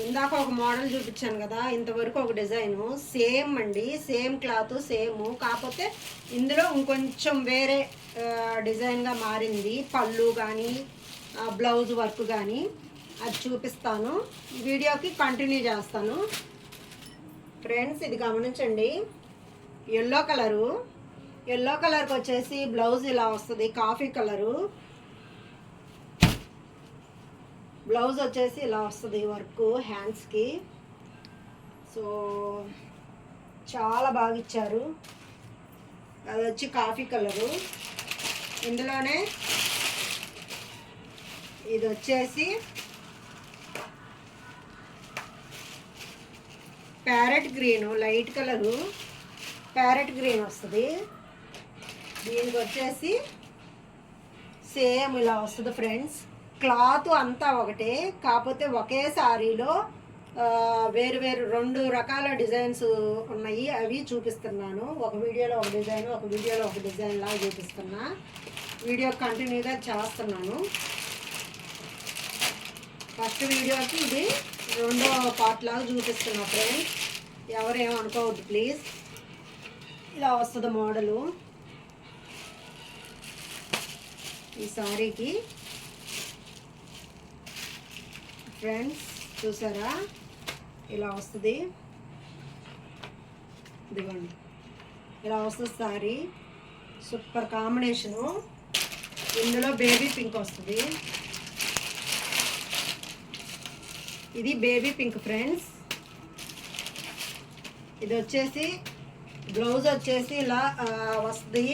ఇందాక ఒక మోడల్ చూపించాను కదా, ఇంతవరకు ఒక డిజైను సేమ్ అండి, సేమ్ క్లాత్ సేమ్, కాకపోతే ఇందులో ఇంకొంచెం వేరే డిజైన్గా మారింది. పళ్ళు కానీ బ్లౌజ్ వర్క్ కానీ అది చూపిస్తాను, వీడియోకి కంటిన్యూ చేస్తాను. ఫ్రెండ్స్ ఇది గమనించండి, ఎల్లో కలరు, ఎల్లో కలర్కి వచ్చేసి బ్లౌజ్ ఇలా వస్తుంది, కాఫీ కలరు బ్లౌజ్ వచ్చేసి ఇలా వస్తుంది వర్క్ హ్యాండ్స్కి. సో చాలా బాగా ఇచ్చారు. అది వచ్చి కాఫీ కలరు, ఇందులోనే ఇది వచ్చేసి parrot green, light colour parrot green వస్తుంది. దీనికి వచ్చేసి సేమ్ ఇలా వస్తుంది ఫ్రెండ్స్. క్లాత్ అంతా ఒకటే, కాకపోతే ఒకే సారీలో వేరు వేరు 2 రకాల డిజైన్స్ ఉన్నాయి, అవి చూపిస్తున్నాను. ఒక వీడియోలో ఒక డిజైన్, ఒక వీడియోలో ఒక డిజైన్ లాగా చూపిస్తున్నా. వీడియో కంటిన్యూగా చేస్తున్నాను. ఫస్ట్ వీడియోకి ఇది 2వ పార్ట్ లాగా చూపిస్తున్నా ఫ్రెండ్స్, ఎవరేమనుకోవద్దు ప్లీజ్. ఇలా వస్తుంది మోడలు ఈ సారీకి. ఫ్రెండ్స్ చూసారా, ఇలా వస్తుంది, ఇదిగోండి ఇలా వస్తుంది సారీ. Super combination. ఇందులో బేబీ పింక్ వస్తుంది, ఇది బేబీ పింక్ ఫ్రెండ్స్. ఇది వచ్చేసి బ్లౌజ్ వచ్చేసి ఇలా వస్తుంది,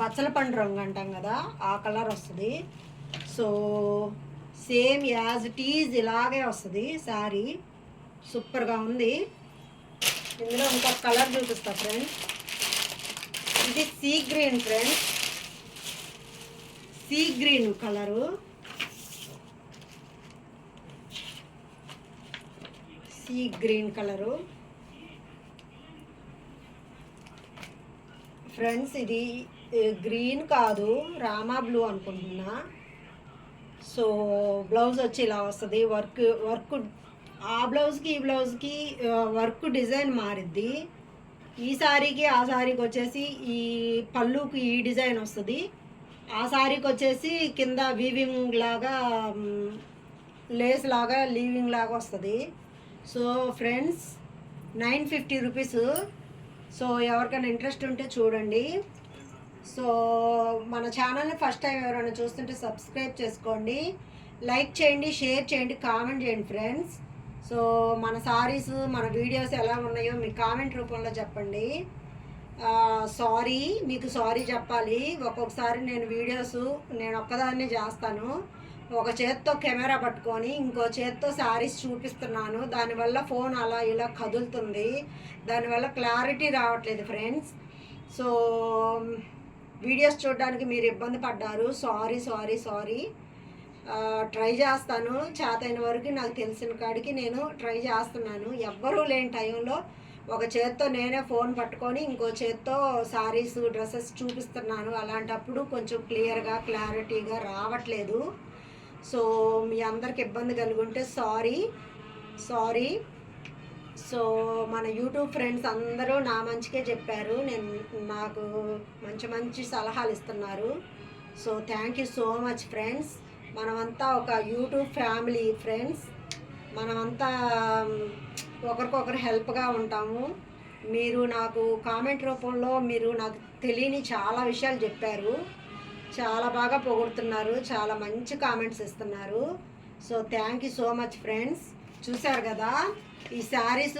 బచ్చల పండు రంగు అంటాం కదా, ఆ కలర్ వస్తుంది. So same as it is ఇలాగే వస్తుంది శారీ. సూపర్గా ఉంది. ఇందులో ఇంకొక కలర్ చూపిస్తా ఫ్రెండ్స్, ఇది sea green friends, sea green colour, sea green colour friends. ఇది గ్రీన్ కాదు, రామా బ్లూ అనుకుంటున్నా. సో బ్లౌజ్ వచ్చి ఇలా వస్తుంది. వర్క్ ఆ బ్లౌజ్కి ఈ బ్లౌజ్కి వర్క్ డిజైన్ మారిద్ది. ఈ సారీకి ఆ సారీకి వచ్చేసి ఈ పళ్ళుకి ఈ డిజైన్ వస్తుంది, ఆ సారీకి వచ్చేసి కింద వీవింగ్ లాగా లేస్ లాగా లీవింగ్ లాగా వస్తుంది. So friends 950 rupees. సో ఎవరికైనా ఇంట్రెస్ట్ ఉంటే చూడండి. సో మన ఛానల్ని ఫస్ట్ టైం ఎవరైనా చూస్తుంటే సబ్స్క్రైబ్ చేసుకోండి, లైక్ చేయండి, షేర్ చేయండి, కామెంట్ చేయండి ఫ్రెండ్స్. సో మన సారీస్, మన వీడియోస్ ఎలా ఉన్నాయో మీ కామెంట్ రూపంలో చెప్పండి. సారీ, మీకు సారీ చెప్పాలి. ఒక్కొక్కసారి నేను వీడియోస్ నేను ఒక్కదాన్నే చేస్తాను, ఒక చేత్తో కెమెరా పట్టుకొని ఇంకో చేత్తో శారీస్ చూపిస్తున్నాను. దానివల్ల ఫోన్ అలా ఇలా కదులుతుంది, దానివల్ల క్లారిటీ రావట్లేదు ఫ్రెండ్స్. సో వీడియోస్ చూడడానికి మీరు ఇబ్బంది పడ్డారు, సారీ సారీ సారీ. ట్రై చేస్తాను, చేతైన వరకు నాకు తెలిసిన కాడికి నేను ట్రై చేస్తున్నాను. ఎవ్వరూ లేని టైంలో ఒక చేత్తో నేనే ఫోన్ పట్టుకొని ఇంకో చేత్తో శారీస్ డ్రెస్సెస్ చూపిస్తున్నాను. అలాంటప్పుడు కొంచెం క్లియర్గా క్లారిటీగా రావట్లేదు. సో మీ అందరికి ఇబ్బంది కలుగుంటే సారీ సారీ. సో మన యూట్యూబ్ ఫ్రెండ్స్ అందరూ నా మంచికే చెప్పారు, నాకు మంచి మంచి సలహాలు ఇస్తున్నారు. So thank you so much friends. మనమంతా ఒక యూట్యూబ్ ఫ్యామిలీ ఫ్రెండ్స్, మనమంతా ఒకరికొకరు హెల్ప్గా ఉంటాము. మీరు నాకు కామెంట్ రూపంలో మీరు నాకు తెలియని చాలా విషయాలు చెప్పారు, చాలా బాగా పొగుడుతున్నారు, చాలా మంచి కామెంట్స్ ఇస్తున్నారు. So thank you so much friends. చూశారు కదా, ఈ శారీస్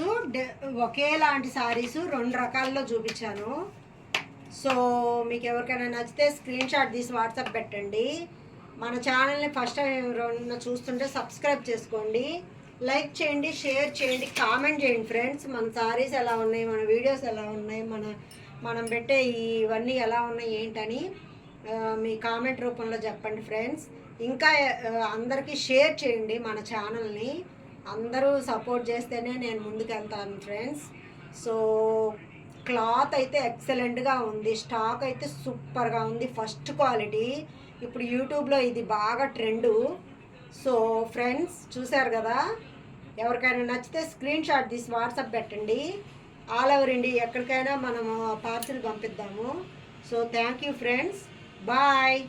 ఒకేలాంటి శారీస్ 2 రకాల్లో చూపించాను. సో మీకు ఎవరికైనా నచ్చితే స్క్రీన్ షాట్ తీసి వాట్సాప్ పెట్టండి. మన ఛానల్ని ఫస్ట్ టైం ఎవరైనా చూస్తుంటే సబ్స్క్రైబ్ చేసుకోండి, లైక్ చేయండి, షేర్ చేయండి, కామెంట్ చేయండి ఫ్రెండ్స్. మన శారీస్ ఎలా ఉన్నాయి, మన వీడియోస్ ఎలా ఉన్నాయి, మనం పెట్టే ఇవన్నీ ఎలా ఉన్నాయి ఏంటని మీ కామెంట్ రూపంలో చెప్పండి ఫ్రెండ్స్. ఇంకా అందరికీ షేర్ చేయండి మన ఛానల్ని. అందరూ సపోర్ట్ చేస్తేనే నేను ముందుకు వెళ్తాను ఫ్రెండ్స్. సో క్లాత్ అయితే ఎక్సలెంట్గా ఉంది, స్టాక్ అయితే సూపర్గా ఉంది, ఫస్ట్ క్వాలిటీ. ఇప్పుడు యూట్యూబ్లో ఇది బాగా ట్రెండు. సో ఫ్రెండ్స్ చూశారు కదా, ఎవరికైనా నచ్చితే స్క్రీన్ షాట్ తీసి వాట్సాప్ పెట్టండి. ఆల్ ఓవర్ ఇండియా ఎక్కడికైనా మనము పార్సిల్ పంపిద్దాము. So thank you friends, bye.